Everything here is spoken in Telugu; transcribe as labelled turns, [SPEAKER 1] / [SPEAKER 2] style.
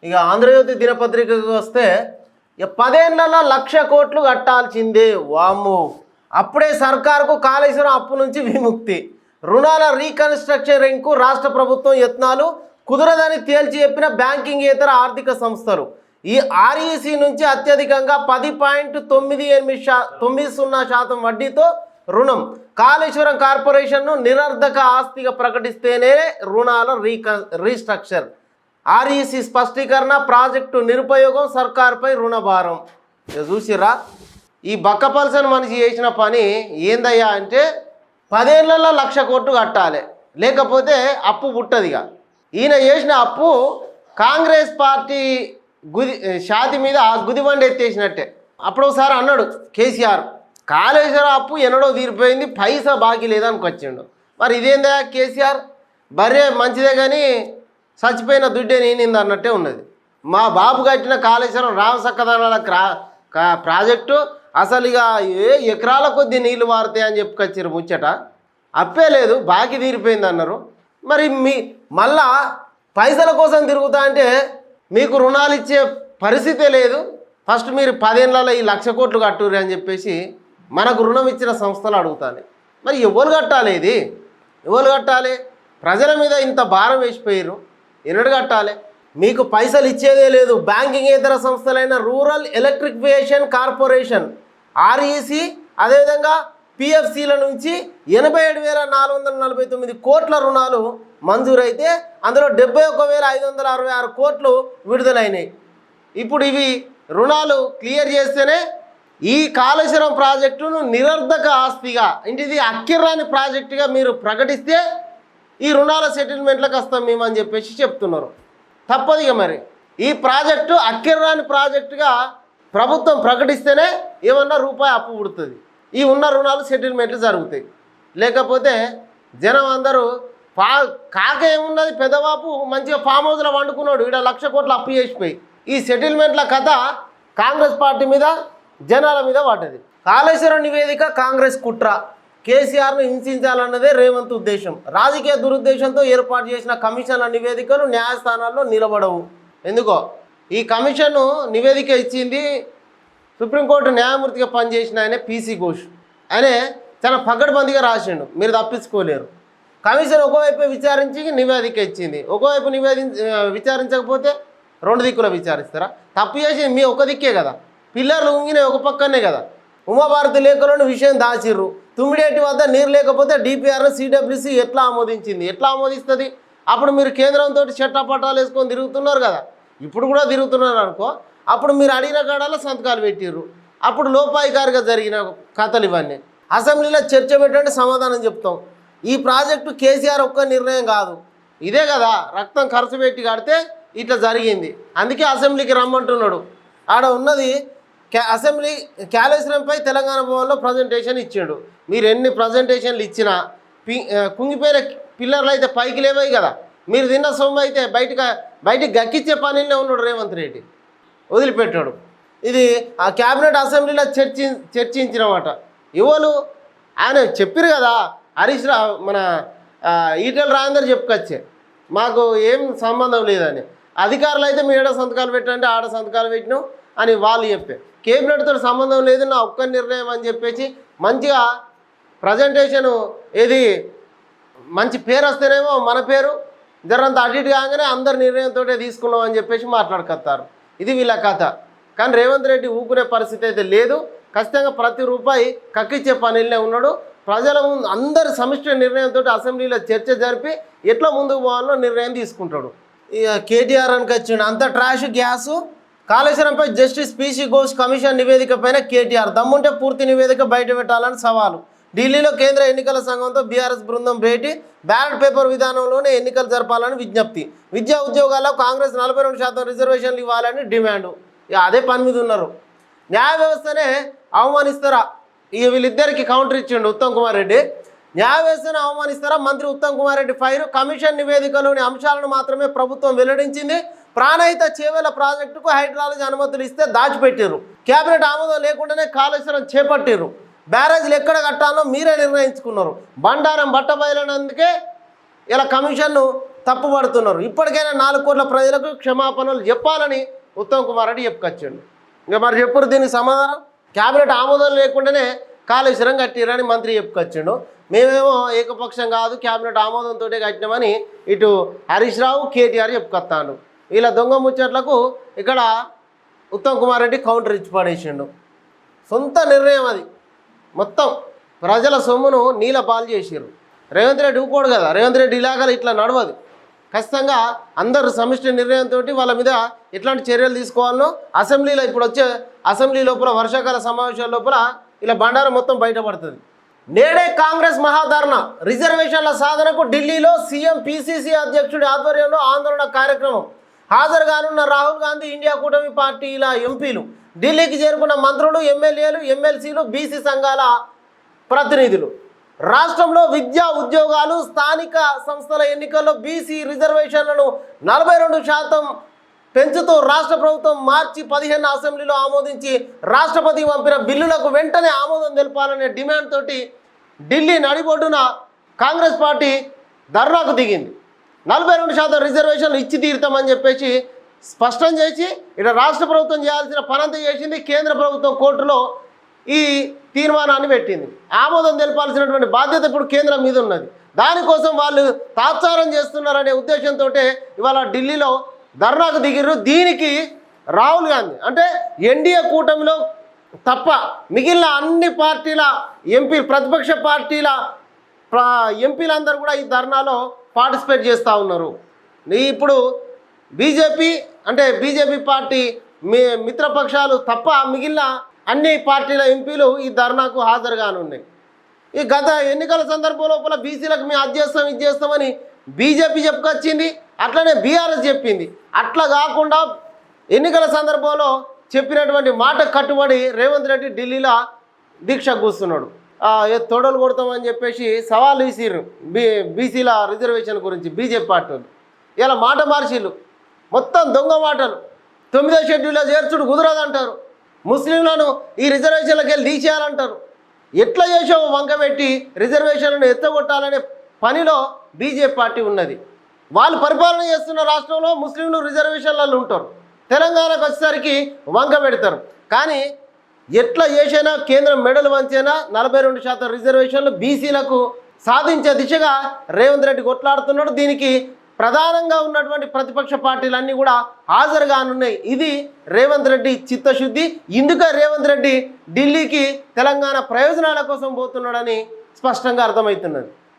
[SPEAKER 1] ఇక ఆంధ్రజ్యోతి దినపత్రికకు వస్తే ఇక 10 ఏళ్లలో 1,00,000 కోట్లు కట్టాల్సిందే. వామ్మో, అప్పుడే సర్కారుకు కాళేశ్వరం అప్పు నుంచి విముక్తి. రుణాల రీకన్స్ట్రక్చరింగ్కు రాష్ట్ర ప్రభుత్వం యత్నాలు కుదరదని తేల్చి చెప్పిన బ్యాంకింగేతర ఆర్థిక సంస్థలు. ఈ ఆర్ఈసీ నుంచి అత్యధికంగా 10.90% వడ్డీతో రుణం. కాళేశ్వరం కార్పొరేషన్ను నిరర్ధక ఆస్తిగా ప్రకటిస్తేనే రుణాల రీస్ట్రక్చర్. ఆర్ఈసీ స్పష్టీకరణ, ప్రాజెక్టు నిరుపయోగం, సర్కారుపై రుణభారం. ఇక చూసిరా, ఈ బక్కపల్సన్ మనిషి చేసిన పని ఏందయ్యా అంటే 10 ఏళ్లలో 1,00,000 కోట్లు కట్టాలి, లేకపోతే అప్పు పుట్టదిగా. ఈయన చేసిన అప్పు కాంగ్రెస్ పార్టీ ఛాతి మీద గుదిబండి ఎత్తేసినట్టే. అప్పుడు ఒకసారి అన్నాడు కేసీఆర్, కాళేశ్వరం అప్పు ఎన్నడో తీరిపోయింది, పైసా బాకీ లేదనుకొచ్చిండు. మరి ఇదేందా కేసీఆర్, బర్రె మంచిదే కానీ చచ్చిపోయిన దుడ్డే నేనింది అన్నట్టే ఉన్నది. మా బాబు కట్టిన కాళేశ్వరం రామసక్కదనాల ప్రాజెక్టు అసలు ఇక ఎకరాల కొద్ది నీళ్లు మారుతాయి అని చెప్పుకొచ్చారు. ముచ్చట అప్పే లేదు, బాకీ తీరిపోయింది అన్నారు. మరి మళ్ళా పైసల కోసం తిరుగుతా అంటే మీకు రుణాలు ఇచ్చే పరిస్థితే లేదు. ఫస్ట్ మీరు 10 ఏళ్లలో ఈ 1,00,000 కోట్లు కట్టుర్రి అని చెప్పేసి మనకు రుణం ఇచ్చిన సంస్థలు అడుగుతాను. మరి ఎవరు కట్టాలి? ఇది ఎవరు కట్టాలి? ప్రజల మీద ఇంత భారం వేసిపోయారు, ఎన్నడు కట్టాలి? మీకు పైసలు ఇచ్చేదే లేదు. బ్యాంకింగేతర సంస్థలైన రూరల్ ఎలక్ట్రిఫికేషన్ కార్పొరేషన్ ఆర్ఈసీ, అదేవిధంగా పిఎఫ్సిల నుంచి 87,449 కోట్ల రుణాలు మంజూరైతే అందులో 71,566 కోట్లు విడుదలైనాయి. ఇప్పుడు ఇవి రుణాలు క్లియర్ చేస్తేనే ఈ కాళేశ్వరం ప్రాజెక్టును నిరర్ధక ఆస్తిగా, ఇంటిది అక్కిర్రాని ప్రాజెక్టుగా మీరు ప్రకటిస్తే ఈ రుణాల సెటిల్మెంట్లకు వస్తాం మేము అని చెప్పేసి చెప్తున్నారు. తప్పదిగా. మరి ఈ ప్రాజెక్టు అక్కిర్రాని ప్రాజెక్టుగా ప్రభుత్వం ప్రకటిస్తేనే ఏమన్నా రూపాయి అప్పు పుడుతుంది, ఈ ఉన్న రుణాలు సెటిల్మెంట్లు జరుగుతాయి. లేకపోతే జనం అందరూ కాక ఏమున్నది, పెద్దవాపు మంచిగా ఫామ్ హౌస్లో వండుకున్నాడు, ఇక్కడ 1,00,000 కోట్లు అప్పు చేసిపోయి. ఈ సెటిల్మెంట్ల కథ కాంగ్రెస్ పార్టీ మీద, జనాల మీద పడ్డది. కాళేశ్వరం నివేదిక కాంగ్రెస్ కుట్ర, కేసీఆర్ను హింసించాలన్నదే రేవంత్ ఉద్దేశం. రాజకీయ దురుద్దేశంతో ఏర్పాటు చేసిన కమిషన్ల నివేదికలు న్యాయస్థానాల్లో నిలబడవు. ఎందుకో ఈ కమిషన్ నివేదిక ఇచ్చింది సుప్రీంకోర్టు న్యాయమూర్తిగా పనిచేసిన ఆయన పీసీ ఘోష్. ఆయనే చాలా పకడ్బందీగా రాసిండు, మీరు తప్పించుకోలేరు. కమిషన్ ఒకవైపు విచారించి నివేదిక ఇచ్చింది, ఒకవైపు విచారించకపోతే 2 దిక్కులు విచారిస్తారా? తప్పు చేసింది మీ ఒక దిక్కే కదా, పిల్లర్లు ఉంగిన ఒక పక్కనే కదా. ఉమాభారతి లేఖలోని విషయం దాచిర్రు. తుమ్మిడేటి వద్ద నీరు లేకపోతే డిపిఆర్ను సిడబ్ల్యూసి ఎట్లా ఆమోదించింది? ఎట్లా ఆమోదిస్తుంది? అప్పుడు మీరు కేంద్రంతో చట్టపట్టాలు వేసుకొని తిరుగుతున్నారు కదా, ఇప్పుడు కూడా తిరుగుతున్నారు అనుకో. అప్పుడు మీరు అడిగిన కాడాలో సంతకాలు పెట్టిర్రు. అప్పుడు లోపాయికారిగా జరిగిన కథలు ఇవన్నీ. అసెంబ్లీలో చర్చ పెట్టండి, సమాధానం చెప్తాం. ఈ ప్రాజెక్టు కేసీఆర్ ఒక్క నిర్ణయం కాదు, ఇదే కదా రక్తం ఖర్చు పెట్టి కడితే ఇట్లా జరిగింది. అందుకే అసెంబ్లీకి రమ్మంటున్నాడు. ఆడ ఉన్నది అసెంబ్లీ కాళేశ్వరంపై తెలంగాణ భవన్లో ప్రజెంటేషన్ ఇచ్చాడు. మీరు ఎన్ని ప్రజెంటేషన్లు ఇచ్చినా కుంగిపోయిన పిల్లర్లు అయితే పైకి లేవాయి కదా. మీరు తిన్న సొమ్ము అయితే బయటికి గక్కిచ్చే పనిలో ఉన్నాడు రేవంత్ రెడ్డి, వదిలిపెట్టాడు. ఇది ఆ క్యాబినెట్ అసెంబ్లీలో చర్చించినమాట. ఎవరు ఆయన చెప్పారు కదా, హరీష్ రావు మన ఈటెల రాజేందర్ చెప్పుకొచ్చే మాకు ఏం సంబంధం లేదని. అధికారులు అయితే మీ ఏడ సంతకాలు పెట్టంటే ఆడ సంతకాలు పెట్టినాం అని వాళ్ళు చెప్పారు. కేబినెట్తో సంబంధం లేదు, నా ఒక్క నిర్ణయం అని చెప్పేసి మంచిగా ప్రజెంటేషను ఏది మంచి పేరు వస్తేనేమో మన పేరు జరంత అటు ఇటు కాగానే అందరు నిర్ణయంతో తీసుకున్నాం అని చెప్పేసి మాట్లాడుకొస్తారు. ఇది వీళ్ళ కథ. కానీ రేవంత్ రెడ్డి ఊకునే పరిస్థితి అయితే లేదు. ఖచ్చితంగా ప్రతి రూపాయి కక్కిచ్చే పనిలో ఉన్నాడు. ప్రజల ముందు అందరి సమిష్టి నిర్ణయంతో అసెంబ్లీలో చర్చ జరిపి ఎట్లా ముందుకు పోవాలో నిర్ణయం తీసుకుంటాడు. ఇక కేటీఆర్ అని వచ్చిండు, అంత ట్రాష్ గ్యాసు. కాళేశ్వరంపై జస్టిస్ పీసీ ఘోష్ కమిషన్ నివేదిక పైన కేటీఆర్ దమ్ముంటే పూర్తి నివేదిక బయట పెట్టాలని సవాలు. ఢిల్లీలో కేంద్ర ఎన్నికల సంఘంతో బీఆర్ఎస్ బృందం భేటీ. బ్యాలెట్ పేపర్ విధానంలోనే ఎన్నికలు జరపాలని విజ్ఞప్తి. విద్యా ఉద్యోగాల్లో కాంగ్రెస్ 42% రిజర్వేషన్లు ఇవ్వాలని డిమాండు. ఇక అదే పని మీద ఉన్నారు. న్యాయ వ్యవస్థనే అవమానిస్తారా? ఇక వీళ్ళిద్దరికి కౌంటర్ ఇచ్చిండు ఉత్తమ్ కుమార్ రెడ్డి. న్యాయ వ్యవస్థను అవమానిస్తారా? మంత్రి ఉత్తమ్ కుమార్ రెడ్డి ఫైరు. కమిషన్ నివేదికలోని అంశాలను మాత్రమే ప్రభుత్వం వెల్లడించింది. ప్రాణహిత చేవేల ప్రాజెక్టుకు హైడ్రాలజీ అనుమతులు ఇస్తే దాచిపెట్టారు. కేబినెట్ ఆమోదం లేకుండానే కాళేశ్వరం చేపట్టారు. బ్యారేజ్లు ఎక్కడ కట్టాలో మీరే నిర్ణయించుకున్నారు. బండారం బట్టబయలనందుకే ఇలా కమిషన్ను తప్పుపడుతున్నారు. ఇప్పటికైనా 4 కోట్ల ప్రజలకు క్షమాపణలు చెప్పాలని ఉత్తమ్ కుమార్ రెడ్డి చెప్పుకొచ్చాడు. ఇంకా మరి చెప్పురు దీనికి సమాధానం. క్యాబినెట్ ఆమోదం లేకుండానే కాళేశ్వరం కట్టిరని మంత్రి చెప్పుకొచ్చాడు. మేమేమో ఏకపక్షం కాదు క్యాబినెట్ ఆమోదంతో కట్టినామని ఇటు హరీష్ రావు కేటీఆర్ చెప్పుకొస్తాడు. వీళ్ళ దొంగ ముచ్చట్లకు ఇక్కడ ఉత్తమ్ కుమార్ రెడ్డి కౌంటర్ ఇచ్చి పడేసిండు. సొంత నిర్ణయం అది. మొత్తం ప్రజల సొమ్మును నీళ్ళ పాలు చేసిర్రు. రేవంత్ రెడ్డి ఊకోడు కదా. రేవంత్ రెడ్డి ఇలాగ ఇట్లా నడవదు. ఖచ్చితంగా అందరూ సమిష్టి నిర్ణయంతో వాళ్ళ మీద ఎట్లాంటి చర్యలు తీసుకోవాలనో అసెంబ్లీలో ఇప్పుడు వచ్చే అసెంబ్లీ లోపల వర్షాకాల సమావేశాల లోపల ఇలా బండారం మొత్తం బయటపడుతుంది. నేడే కాంగ్రెస్ మహాధర్నా రిజర్వేషన్ల సాధనకు ఢిల్లీలో సీఎం పీసీసీ అధ్యక్షుడి ఆధ్వర్యంలో ఆందోళన కార్యక్రమం. హాజరు కానున్న రాహుల్ గాంధీ, ఇండియా కూటమి పార్టీల ఎంపీలు, ఢిల్లీకి చేరుకున్న మంత్రులు, ఎమ్మెల్యేలు, ఎమ్మెల్సీలు, బీసీ సంఘాల ప్రతినిధులు. రాష్ట్రంలో విద్యా ఉద్యోగాలు, స్థానిక సంస్థల ఎన్నికల్లో బీసీ రిజర్వేషన్లను 42% పెంచుతూ రాష్ట్ర ప్రభుత్వం మార్చి 15 అసెంబ్లీలో ఆమోదించి రాష్ట్రపతి పంపిన బిల్లులకు వెంటనే ఆమోదం తెలపాలనే డిమాండ్ తోటి ఢిల్లీ నడిబొడ్డున కాంగ్రెస్ పార్టీ ధర్నాకు దిగింది. 42% రిజర్వేషన్లు ఇచ్చి తీరుతామని చెప్పేసి స్పష్టం చేసి ఇక్కడ రాష్ట్ర ప్రభుత్వం చేయాల్సిన పనంతా చేసింది. కేంద్ర ప్రభుత్వం కోర్టులో ఈ తీర్మానాన్ని పెట్టింది. ఆమోదం తెలపాల్సినటువంటి బాధ్యత ఇప్పుడు కేంద్రం మీద ఉన్నది. దానికోసం వాళ్ళు తాత్సారం చేస్తున్నారనే ఉద్దేశంతో ఇవాళ ఢిల్లీలో ధర్నాకు దిగిర్రు. దీనికి రాహుల్ గాంధీ అంటే ఎన్డీఏ కూటమిలో తప్ప మిగిలిన అన్ని పార్టీల ఎంపీ, ప్రతిపక్ష పార్టీల ఎంపీలందరూ కూడా ఈ ధర్నాలో పార్టిసిపేట్ చేస్తూ ఉన్నారు. ఇప్పుడు బీజేపీ పార్టీ మిత్రపక్షాలు తప్ప మిగిలిన అన్ని పార్టీల ఎంపీలు ఈ ధర్నాకు హాజరుగానున్నాయి. ఈ గత ఎన్నికల సందర్భం లోపల బీసీలకు మేము అది చేస్తాం ఇది చేస్తామని బీజేపీ చెప్పుకొచ్చింది, అట్లనే బీఆర్ఎస్ చెప్పింది. అట్లా కాకుండా ఎన్నికల సందర్భంలో చెప్పినటువంటి మాట కట్టుబడి రేవంత్ రెడ్డి ఢిల్లీలో దీక్ష కూస్తున్నాడు. తొడలు కొడతామని చెప్పేసి సవాళ్ళు విసిర్రు బీసీల రిజర్వేషన్ గురించి బీజేపీ పార్టీ వాళ్ళు. ఇలా మాట మార్చిళ్ళు, మొత్తం దొంగ మాటలు. 9వ షెడ్యూల్లో చేర్చుడు కుదరదంటారు, ముస్లింలను ఈ రిజర్వేషన్లకు వెళ్ళి తీసేయాలంటారు. ఎట్లా చేసావు వంకబెట్టి రిజర్వేషన్లను ఎత్తగొట్టాలనే పనిలో బీజేపీ పార్టీ ఉన్నది. వాళ్ళు పరిపాలన చేస్తున్న రాష్ట్రంలో ముస్లింలు రిజర్వేషన్లలో ఉంటారు. తెలంగాణకు వచ్చేసరికి వంక పెడతారు. కానీ ఎట్లా చేసినా కేంద్రం మెడలు వంచైనా 42% రిజర్వేషన్లు బీసీలకు సాధించే దిశగా రేవంత్ రెడ్డి కొట్లాడుతున్నాడు. దీనికి ప్రధానంగా ఉన్నటువంటి ప్రతిపక్ష పార్టీలన్నీ కూడా హాజరుగానున్నాయి. ఇది రేవంత్ రెడ్డి చిత్తశుద్ధి. ఇందుకే రేవంత్ రెడ్డి ఢిల్లీకి తెలంగాణ ప్రయోజనాల కోసం పోతున్నాడని స్పష్టంగా అర్థమవుతున్నది.